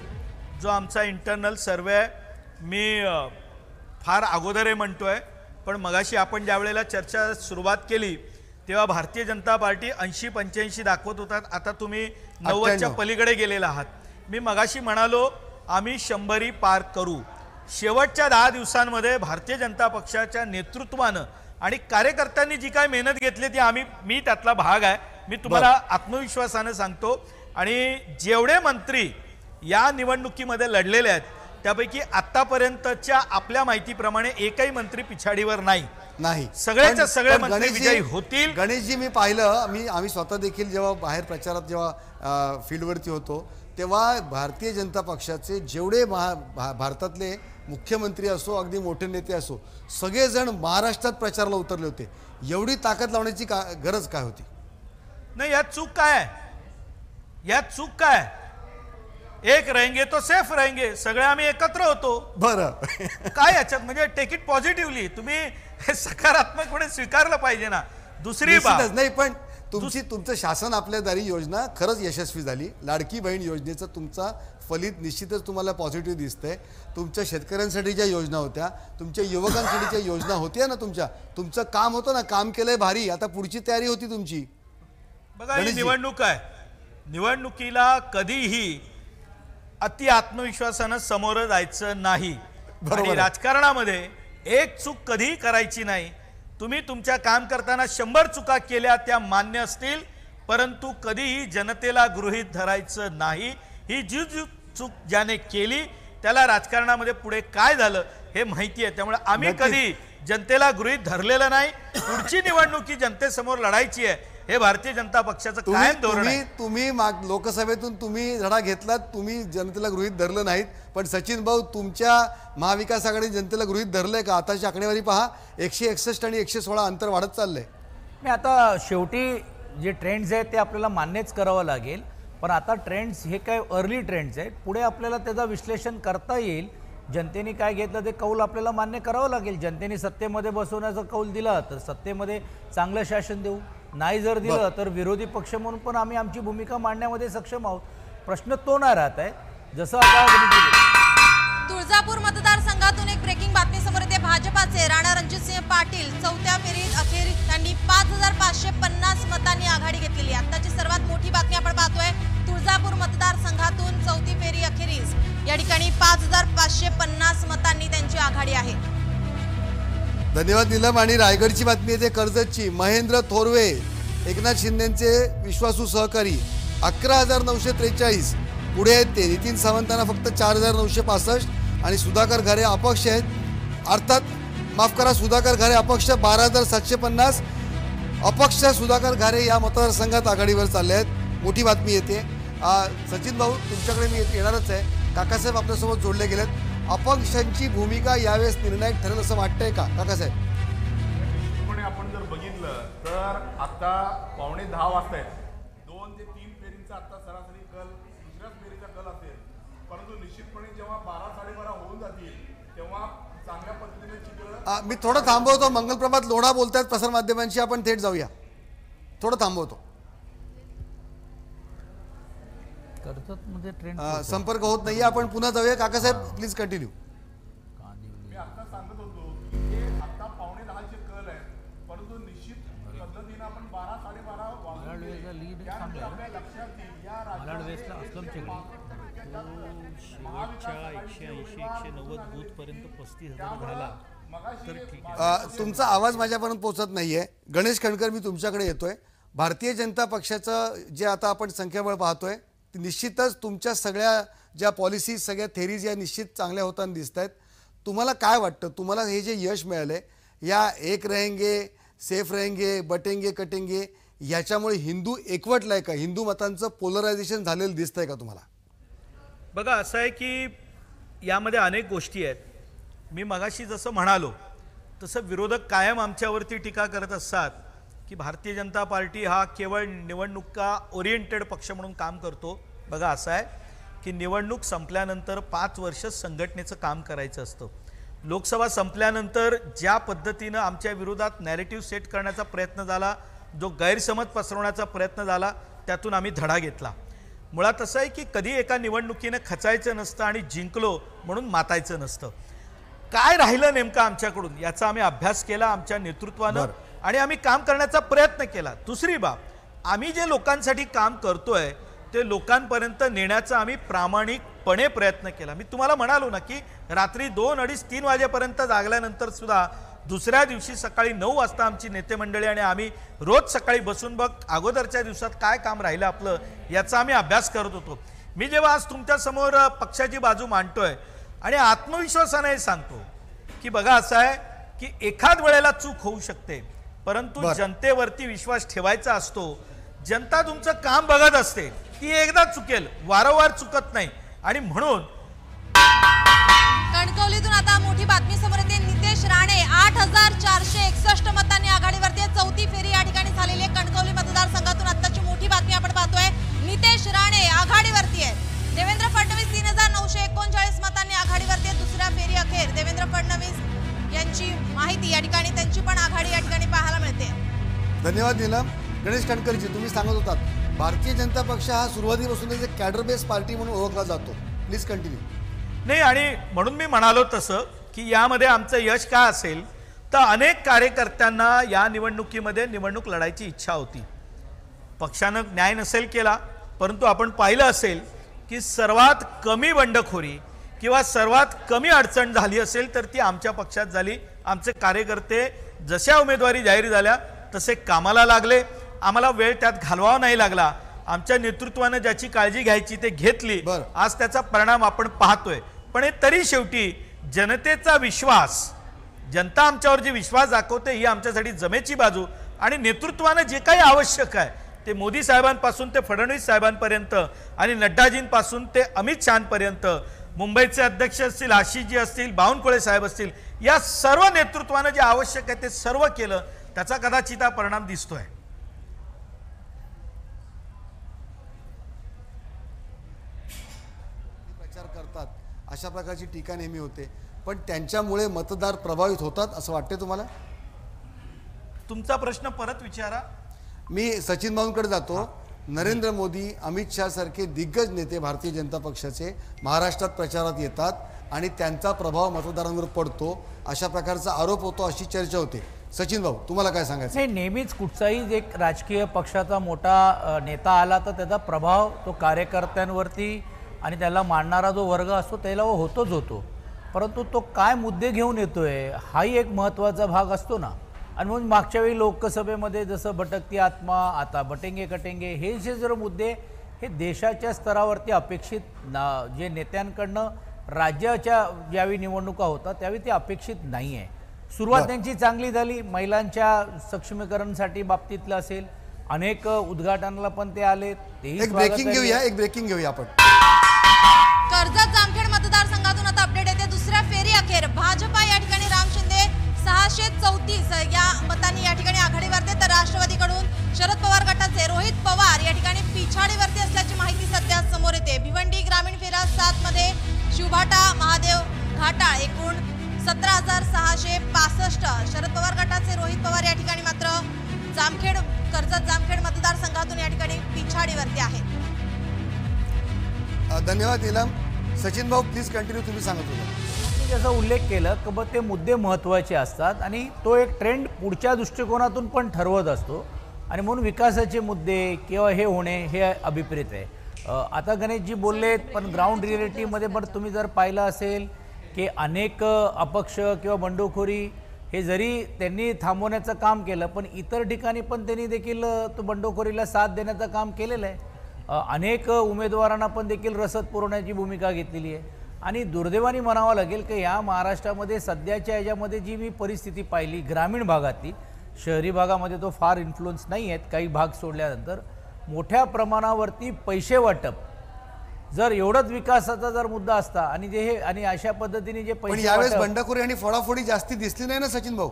जो आमचा इंटरनल सर्वे आहे, मी फार अगोदर म्हणतोय, पण मगाशी आपण ज्या वेळेला चर्चा सुरुवात केली तेव्हा भारतीय जनता पार्टी 80-85 दाखवत होतात. आता तुम्ही 90च्या पलीकडे गेलेला आहात. मी मगाशी म्हणालो आम्ही 100 पार करू. शेवटच्या 10 दिवसांमध्ये भारतीय जनता पक्षाच्या नेतृत्वानं आणि कार्यकर्त्यांनी जी काय मेहनत घेतली ती मी त्यातला भाग आहे. मी तुम्हाला आत्मविश्वासानं सांगतो. आणि जेवढे मंत्री या निवडणुकीमध्ये लढलेले आहेत त्यापैकी आतापर्यंतच्या आपल्या माहितीप्रमाणे एकही मंत्री पिछाडीवर नाही. सगळेच्या सगळे मंत्री विजयी होतील. गणेशजी, मी पाहिलं, आम्ही स्वतः देखील जेव्हा बाहेर प्रचारात जेव्हा फील्डवरती होतो तेव्हा भारतीय जनता पक्षाचे जेवढे भारतातले मुख्यमंत्री असो, अगदी मोठे नेते असो, सगळेजण महाराष्ट्रात प्रचाराला उतरले होते. एवढी ताकद लावण्याची गरज काय होती? नाही, यात चूक काय? एक रहेंगे तो सेफ रहेंगे, सगळे आम्ही एकत्र होतो. बरं, काय याच्यात म्हणजे टेक इट पॉझिटिव्हली, तुम्ही हे सकारात्मकपणे स्वीकारलं पाहिजे ना. दुसरी बाब नाही, पण तुमचं शासन आपल्या दारी योजना खरंच यशस्वी झाली. लाडकी बहीण योजनेचं तुमचा फलित निश्चितच तुम्हाला पॉझिटिव्ह दिसतंय. तुमच्या शेतकऱ्यांसाठी ज्या योजना होत्या, तुमच्या युवकांसाठीच्या योजना होत्या ना, तुमचं काम होतं ना, काम केलंय भारी. आता पुढची तयारी होती तुमची. बघा, ही निवडणूक आहे. निवडणुकीला कधीही अति आत्मविश्वासानं समोर जायचं नाही. आणि राजकारणामध्ये एक चूक कधीही करायची नाही. तुम्ही तुमच्या काम करताना 100 चुका केल्या त्या मान्य असतील, परंतु कधीही जनतेला गृहीत धरायचं नाही. ही जी चूक ज्याने केली त्याला राजकारणामध्ये पुढे काय झालं हे माहिती आहे. त्यामुळे आम्ही कधी जनतेला गृहीत धरलेलं नाही. पुढची निवडणूक ही जनतेसमोर लढायची आहे, हे भारतीय जनता पक्षाचं कायम धोरण आहे. तुम्ही लोकसभेतून तुम्ही धडा घेतलात, तुम्ही जनतेला गृहीत धरलं नाहीत. पण सचिन भाऊ, तुमच्या महाविकास आघाडी जनतेला गृहीत धरलंय का? आताची आकडेवारी पहा, 161 आणि 116 अंतर वाढत चाललंय. नाही, आता शेवटी जे ट्रेंड्स आहेत ते आपल्याला मान्यच करावं लागेल. पण आता ट्रेंड्स हे काय अर्ली ट्रेंड्स आहेत, पुढे आपल्याला त्याचं विश्लेषण करता येईल. जनतेने काय घेतलं ते कौल आपल्याला मान्य करावं लागेल. जनतेने सत्तेमध्ये बसवण्याचा कौल दिला तर सत्तेमध्ये चांगलं शासन देऊ, नाही जर दिलं तर विरोधी पक्ष म्हणून पण आम्ही आमची भूमिका मांडण्यामध्ये सक्षम आहोत. प्रश्न तो नाही राहत आहे. जसं आता तुळजापूर मतदारसंघातून एक ब्रेकिंग बातमी समोर येते. भाजपाचे राणा रणजितसिंह पाटील चौथ्या फेरीत अखेर त्यांनी 5550 मतांनी आघाडी घेतलेली. आताची सर्वात मोठी बातमी आपण पाहतोय. तुळजापूर मतदारसंघातून चौथी फेरी अखेरीस या ठिकाणी 5550 मतांनी त्यांची आघाडी आहे. धन्यवाद नीलम. आणि रायगडची बातमी येते कर्जतची. महेंद्र थोरवे, एकनाथ शिंदेचे विश्वासू सहकारी, 11,943. पुढे आहेत ते नितीन सावंतांना फक्त 4,965 आणि सुधाकर घारे अपक्ष आहेत. अर्थात माफ करा, सुधाकर घारे अपक्ष 12,750. अपक्ष सुधाकर घारे या मतदारसंघात आघाडीवर चालले आहेत. मोठी बातमी येते. सचिन भाऊ, तुमच्याकडे मी येणारच आहे. काकासाहेब आपल्यासोबत जोडले गेलेत. अपक्षांची भूमिका यावेळेस निर्णायक ठरेल असं वाटतंय का काकासाहेब? पण आपण जर बघितलं तर आता 9:45 वाजता आहेत. 2 ते 3 फेरींचा आता सरासरी कल दुसऱ्याच फेरीचा कल असेल, परंतु निश्चितपणे जेव्हा 12-12:30 होऊन जातील तेव्हा चांगल्या पद्धतीने चित्र. मी थोडं थांबवतो. मंगलप्रभात लोढा बोलतायत प्रसारमाध्यमांशी, आपण थेट जाऊया. थोडं थांबवतो. कर्जतमध्ये ट्रेंड संपर्क होत नाहीये, आपण पुन्हा जाऊया. Kakasaheb please continue. मी आता सांगत होतो की आता 9:45 चे कल आहे, परंतु निश्चित पद्धतीने आपण 12-12:30 लीड आपल्या लक्षात येईल. या मलाडवेसला असलम चक्री शेवटच्या 180-190 बूथपर्यंत 35,000 झाला तर ठीक आहे. तुमचा आवाज माझ्यापर्यंत पोहोचत नाहीये. गणेश खणकर, मी तुमच्याकडे येतोय. भारतीय जनता पक्षाचं जे आता आपण संख्याबळ पाहतोय, निश्चितच तुमच्या सगळ्या ज्या पॉलिसीज, सगळ्या थेरीज या निश्चित चांगल्या होताना दिसत आहेत. तुम्हाला काय वाटतं, तुम्हाला हे जे यश मिळालंय या एक रहेंगे, सेफ रहेंगे, बटेंगे कटेंगे, याच्यामुळे हिंदू एकवटलाय का? हिंदू मतांचं पोलरायझेशन झालेलं दिसतंय का तुम्हाला? बघा, असं आहे की यामध्ये अनेक गोष्टी आहेत. मी मगाशी जसं म्हणालो तसं विरोधक कायम आमच्यावरती टीका करत असतात की भारतीय जनता पार्टी हा केवळ निवडणुका ओरिएंटेड पक्ष म्हणून काम करतो. बघा, असं आहे की निवडणूक संपल्यानंतर 5 वर्ष संघटनेचं काम करायचं असतं. लोकसभा संपल्यानंतर ज्या पद्धतीनं आमच्या विरोधात नॅरेटिव्ह सेट करण्याचा प्रयत्न झाला, जो गैरसमज पसरवण्याचा प्रयत्न झाला, त्यातून आम्ही धडा घेतला. मुळात असं आहे की कधी एका निवडणुकीनं खचायचं नसतं आणि जिंकलो म्हणून मातायचं नसतं. काय राहिलं नेमकं आमच्याकडून याचा आम्ही अभ्यास केला आमच्या नेतृत्वानं आणि आम्ही काम करण्याचा प्रयत्न केला. दुसरी बाब, आम्ही जे लोकांसाठी काम करतोय ते लोकांपर्यंत नेण्याचा आम्ही प्रामाणिकपणे प्रयत्न केला. मी तुम्हाला म्हणालो ना की रात्री 2, 2:30, 3 वाजेपर्यंत जागल्यानंतर सुद्धा दुसऱ्या दिवशी सकाळी 9 वाजता आमची नेते मंडळी आणि आम्ही रोज सकाळी बसून बघ अगोदरच्या दिवसात काय काम राहिलं आपलं याचा आम्ही अभ्यास करत होतो. मी जेव्हा आज तुमच्या समोर पक्षाची बाजू मांडतोय आणि आत्मविश्वासाने सांगतो की बघा असं आहे की एखाद वेळेला चूक होऊ शकते, परंतु जनतेवरती विश्वास ठेवायचा असतो. जनता तुमचं काम बघत असते, ती एकदा चुकेल, वारंवार चुकत नाही. आणि म्हणून कणकवलीतून आता मोठी बातमी समोर येते. नितेश राणे 8461 मतांनी आघाडीवरती आहे. चौथी फेरी या ठिकाणी झालेली आहे. कणकवली मतदारसंघातून आताची मोठी बातमी आपण पाहतोय. नितेश राणे आघाडीवरती आहे. देवेंद्र फडणवीस 3939 मतांनी आघाडीवरती आहे. दुसऱ्या फेरी अखेर देवेंद्र फडणवीस यांची माहिती या ठिकाणी, त्यांची पण आघाडी या ठिकाणी पाहायला मिळते. धन्यवाद नीलम. गणेश कणकरजी, तुम्ही सांगत होतात भारतीय जनता पक्ष हा सुरुवातीपासूनच एक कॅडर बेस पार्टी म्हणून ओळखला जातो. Please continue. नाही, आणि म्हणून मी म्हणालो तसं की यामध्ये आमचं यश काय असेल तर अनेक कार्यकर्त्यांना या निवडणुकीमध्ये निवडणूक लढायची इच्छा होती. पक्षानं न्याय नसेल केला, परंतु आपण पाहिलं असेल की सर्वात कमी बंडखोरी किंवा सर्वात कमी अडचण झाली असेल तर ती आमच्या पक्षात झाली. आमचे कार्यकर्ते जशा उमेदवारी जाहीर झाल्या तसे कामाला लागले. आम्हाला वेळ त्यात घालवावा नाही लागला. आमच्या नेतृत्वानं ज्याची काळजी घ्यायची ते घेतली. आज त्याचा परिणाम आपण पाहतोय. पण तरी शेवटी जनतेचा विश्वास, जनता आमच्यावर जे विश्वास दाखवते ही आमच्यासाठी जमेची बाजू. आणि नेतृत्वानं जे काही आवश्यक आहे ते मोदी साहेबांपासून ते फडणवीस साहेबांपर्यंत आणि नड्डाजींपासून ते अमित शहापर्यंत, मुंबईचे अध्यक्ष असतील, आशिषजी असतील, बावनकुळे साहेब असतील, या सर्व नेतृत्वानं जे आवश्यक आहे ते सर्व केलं. त्याचा कदाचित हा परिणाम दिसतोय. प्रचार करतात अशा प्रकारची टीका नेहमी होते, पण त्यांच्यामुळे मतदार प्रभावित होतात असं वाटते तुम्हाला? तुमचा प्रश्न परत विचारा. मी सचिन भाऊंकडे जातो. नरेंद्र मोदी, अमित शहा सारखे दिग्गज नेते भारतीय जनता पक्षाचे महाराष्ट्रात प्रचारात येतात आणि त्यांचा प्रभाव मतदारांवर पडतो अशा प्रकारचा आरोप होतो, अशी चर्चा होते. सचिन भाऊ, तुम्हाला काय सांगायचं? नेहमीच कुठचाही एक राजकीय पक्षाचा मोठा नेता आला तर त्याचा प्रभाव तो कार्यकर्त्यांवरती आणि त्याला मानणारा जो वर्ग असतो त्याला होतोच होतो. परंतु तो काय मुद्दे घेऊन येतोय हाही एक महत्त्वाचा भाग असतो ना. आणि म्हणून मागच्या वेळी लोकसभेमध्ये जसं भटकती आत्मा, आता बटेंगे कटेंगे, हे जे जर मुद्दे हे देशाच्या स्तरावरती अपेक्षित जे नेत्यांकडनं राज्याच्या ज्यावेळी निवडणुका होतात त्यावेळी ते अपेक्षित नाही आहे. सुरुवात त्यांची चांगली झाली, महिलांच्या सक्षमीकरणसाठी बाबतीतलं असेल, अनेक उद्घाटनाला पण ते आले. एक ब्रेकिंग घेऊया आपण. कर्जत जामखेड मतदारसंघातून आता अपडेट येते. दुसऱ्या फेरी अखेर भाजपा या ठिकाणी राम शिंदे 634 या मतांनी या ठिकाणी आघाडीवरती, तर राष्ट्रवादीकडून शरद पवार गटाचे रोहित पवार या ठिकाणी पिछाडीवरती असल्याची माहिती सध्या समोर येते. भिवंडी ग्रामीण फेरा 7 मध्ये शिवभाटा, महादेव घाटाळ एकूण 17,665. शरद पवार गटाचे रोहित पवार या ठिकाणी मात्र कर्जत जामखेड मतदारसंघातून या ठिकाणी पिछाडीवरती आहेत. धन्यवाद नीलम. सचिन भाऊ, प्लीज कंटिन्यू. तुम्ही सांगत होता ज्याचा उल्लेख केला की मग ते मुद्दे महत्त्वाचे असतात आणि तो एक ट्रेंड पुढच्या दृष्टिकोनातून पण ठरवत असतो. आणि म्हणून विकासाचे मुद्दे किंवा हे होणे हे अभिप्रेत आहे. आता गणेशजी बोललेत, पण ग्राउंड रिॲलिटीमध्ये पण तुम्ही जर पाहिलं असेल की अनेक अपक्ष किंवा बंडखोरी हे जरी त्यांनी थांबवण्याचं काम केलं, पण इतर ठिकाणी पण त्यांनी देखील तो बंडखोरीला साथ देण्याचं काम केलेलं आहे. अनेक उमेदवारांना पण देखील रसद पुरवण्याची भूमिका घेतलेली आहे. आणि दुर्दैवाने म्हणावं लागेल की या महाराष्ट्रामध्ये सध्याच्या ह्याच्यामध्ये जी मी परिस्थिती पाहिली ग्रामीण भागातली, शहरी भागामध्ये तो फार इन्फ्लुअन्स नाही आहेत काही भाग सोडल्यानंतर, मोठ्या प्रमाणावरती पैसे वाटप, जर एवढंच विकासाचा जर मुद्दा असता आणि जे हे आणि अशा पद्धतीने जे पण पैसे यावेळेस बंडखोरी आणि फोडाफोडी जास्ती दिसली नाही ना सचिन भाऊ?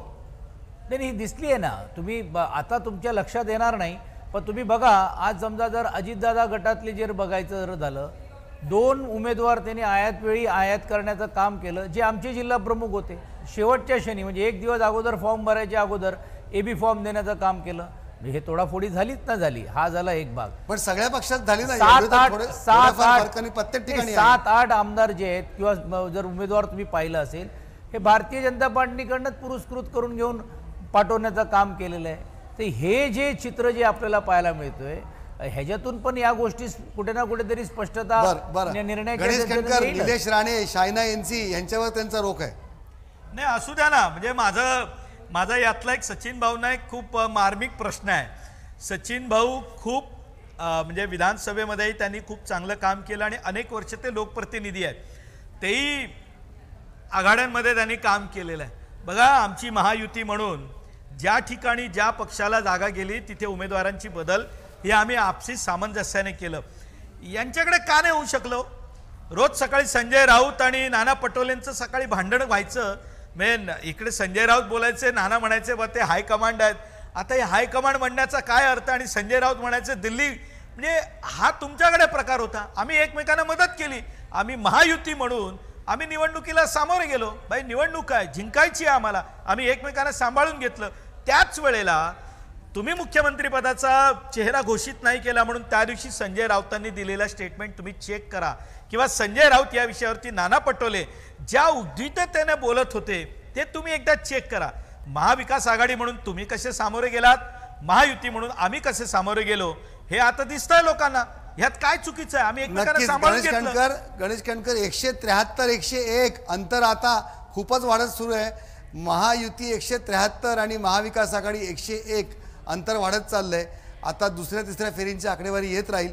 नाही, ही दिसली आहे ना. तुम्ही आता तुमच्या लक्षात येणार नाही, पण तुम्ही बघा आज समजा जर अजितदादा गटातले जर बघायचं जर झालं, 2 उमेदवार त्यांनी आयातवेळी आयात करण्याचं काम केलं, जे आमचे जिल्हा प्रमुख होते. शेवटच्या क्षणी म्हणजे 1 दिवस अगोदर फॉर्म भरायच्या अगोदर AB फॉर्म देण्याचं काम केलं. हे तोडाफोडी झालीच ना झाली. हा झाला एक भाग. पण सगळ्या पक्षात झाली ना. 7-8 आमदार जे आहेत किंवा जर उमेदवार तुम्ही पाहिलं असेल, हे भारतीय जनता पार्टीकडनंच पुरस्कृत करून घेऊन पाठवण्याचं काम केलेलं आहे. तर हे जे चित्र जे आपल्याला पाहायला मिळतोय ह्याच्यातून पण या गोष्टी कुठे ना कुठेतरी स्पष्टता निर्णय. गणेश कणकर, निलेश राणे, शायना एनसी यांच्यावर त्यांचा रोख आहे. नाही, असू द्या ना. म्हणजे माझा यातला एक सचिन भाऊंना एक खूप मार्मिक प्रश्न आहे. सचिन भाऊ खूप म्हणजे विधानसभेमध्येही त्यांनी खूप चांगलं काम केलं आणि अनेक वर्ष ते लोकप्रतिनिधी आहेत, तेही आघाड्यांमध्ये त्यांनी काम केलेलं आहे. बघा, आमची महायुती म्हणून ज्या ठिकाणी ज्या पक्षाला जागा गेली तिथे उमेदवारांची बदल हे आम्ही आपसी सामंजस्याने केलं. यांच्याकडे का नाही होऊ शकलो? रोज सकाळी संजय राऊत आणि नाना पटोलेंचं सकाळी भांडण व्हायचं. इकडे संजय राऊत बोलायचे, नाना म्हणायचे बा ते हायकमांड आहेत. आता हे हायकमांड म्हणण्याचा काय अर्थ? आणि संजय राऊत म्हणायचे दिल्ली, म्हणजे हा तुमच्याकडे प्रकार होता. आम्ही एकमेकांना मदत केली. आम्ही महायुती म्हणून आम्ही निवडणुकीला सामोरे गेलो. बाई, निवडणूक आहे, जिंकायची आहे आम्हाला. आम्ही एकमेकांना सांभाळून घेतलं. त्याच वेळेला तुम्ही मुख्यमंत्रीपदाचा चेहरा घोषित नाही केला म्हणून त्या दिवशी संजय राऊतांनी दिलेला स्टेटमेंट तुम्ही चेक करा, किंवा संजय राऊत या विषयावरती नाना पटोले ज्या उद्धटतेने बोलत होते ते तुम्ही एकदा चेक करा. महाविकास आघाडी म्हणून तुम्ही कसे सामोरे गेलात, महायुती म्हणून आम्ही कसे सामोरे गेलो, हे आता दिसतंय लोकांना. ह्यात काय चुकीचं आहे? आम्ही एकमेकांना सांभाळून घेतलं. गणेश कणकर 173 101 अंतर आता खूपच वाढत सुरू आहे. महायुती 173 आणि महाविकास आघाडी 101 अंतर वाढत चाललंय. आता दुसऱ्या तिसऱ्या फेरींची आकडेवारी येत राहील.